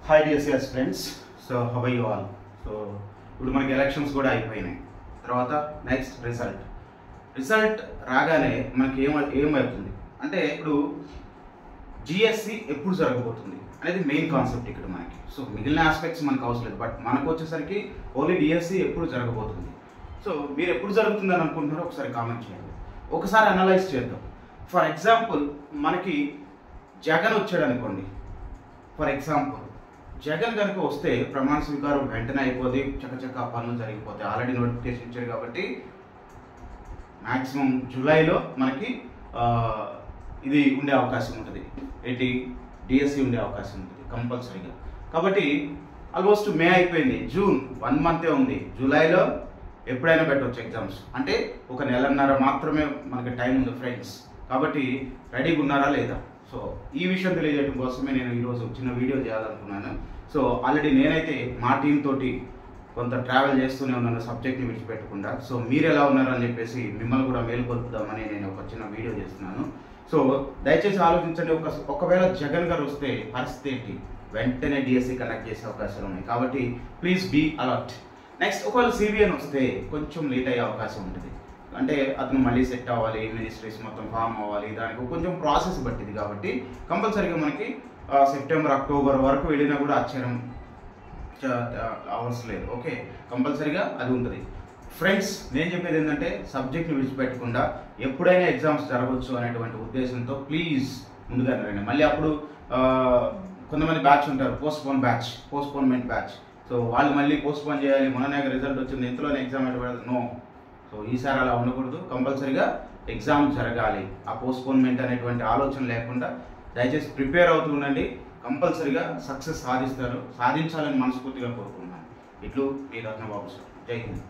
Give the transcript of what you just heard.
Hi dear friends. So how are you all? So ఇప్పుడు మనకి elections కూడా అయిపోయినాయి. తర్వాత నెక్స్ట్ రిజల్ట్ రాగానే మనకి ఏమవుతుంది అంటే ఇప్పుడు జిఎస్సి ఎప్పుడు జరగబోతుంది అనేది మెయిన్ కాన్సెప్ట్ ఇక్కడ మనకి. సో మిగిలిన ఆస్పెక్ట్స్ మనకు అవసరం లేదు, బట్ మనకు వచ్చేసరికి ఓన్లీ డిఎస్సి ఎప్పుడు జరగబోతుంది. సో మీరు ఎప్పుడు జరుగుతుందని అనుకుంటున్నారో ఒకసారి కామెంట్ చేయండి, ఒకసారి అనలైజ్ చేద్దాం. ఫర్ ఎగ్జాంపుల్ మనకి జగన్ వచ్చాడు అనుకోండి. ఫర్ ఎగ్జాంపుల్ జగన్ కనుక వస్తే ప్రమాణ స్వీకారం వెంటనే అయిపోతే చక్కచక్క పనులు జరిగిపోతాయి. ఆల్రెడీ నోటిఫికేషన్ ఇచ్చారు కాబట్టి మ్యాక్సిమం జూలైలో మనకి ఇది ఉండే అవకాశం ఉంటుంది. ఏంటి, డిఎస్సి ఉండే అవకాశం ఉంటుంది కంపల్సరీగా. కాబట్టి ఆల్మోస్ట్ మే అయిపోయింది, జూన్ 1 మంతే ఉంది. జూలైలో ఎప్పుడైనా పెట్టవచ్చు ఎగ్జామ్స్. అంటే ఒక నెలన్నర మాత్రమే మనకి టైం ఉంది ఫ్రెండ్స్. కాబట్టి రెడీగా ఉన్నారా లేదా? సో ఈ విషయం తెలియజేయడం కోసమే నేను ఈరోజు చిన్న వీడియో చేయాలనుకున్నాను. సో ఆల్రెడీ నేనైతే మా టీం తోటి కొంత ట్రావెల్ చేస్తూనే ఉన్నాను సబ్జెక్ట్ని విడిచిపెట్టకుండా. సో మీరు ఎలా ఉన్నారు అని చెప్పేసి మిమ్మల్ని కూడా మేలుకొల్పుదామని నేను ఒక చిన్న వీడియో చేస్తున్నాను. సో దయచేసి ఆలోచించండి, ఒకవేళ జగన్ గారు వస్తే పరిస్థితి ఏంటి? వెంటనే డిఎస్సి కండక్ట్ చేసే అవకాశాలు ఉన్నాయి. కాబట్టి ప్లీజ్ బీ అలర్ట్. నెక్స్ట్ ఒకవేళ సిబిఎన్ వస్తే కొంచెం లేట్ అయ్యే అవకాశం ఉంటుంది. అంటే అతను మళ్ళీ సెట్ అవ్వాలి, మినిస్ట్రీస్ మొత్తం ఫామ్ అవ్వాలి, దానికి కొంచెం ప్రాసెస్ పట్టింది. కాబట్టి కంపల్సరీగా మనకి సెప్టెంబర్ అక్టోబర్ వరకు వెళ్ళినా కూడా ఆశ్చర్యం అవసరం లేదు. ఓకే, కంపల్సరీగా అది ఉంటుంది. ఫ్రెండ్స్, నేను చెప్పేది ఏంటంటే సబ్జెక్ట్ని విడిచిపెట్టకుండా ఎప్పుడైనా ఎగ్జామ్స్ జరగవచ్చు అనేటువంటి ఉద్దేశంతో ప్లీజ్ ముందుగా రండి. మళ్ళీ అప్పుడు కొంతమంది బ్యాచ్ ఉంటారు, పోస్ట్పోన్మెంట్ బ్యాచ్. సో వాళ్ళు మళ్ళీ పోస్ట్పోన్ చేయాలి, మొన్ననే రిజల్ట్ వచ్చింది, ఇంతలోనే ఎగ్జామ్ ఎటువంటి నో. సో ఈసారి అలా ఉండకూడదు, కంపల్సరీగా ఎగ్జామ్ జరగాలి. ఆ పోస్ట్పోన్మెంట్ అనేటువంటి ఆలోచన లేకుండా దయచేసి ప్రిపేర్ అవుతూ ఉండండి. కంపల్సరీగా సక్సెస్ సాధించాలని మనస్ఫూర్తిగా కోరుకుంటున్నాను. ఇట్లు మీ రత్నబాబు సార్. జై హింద్.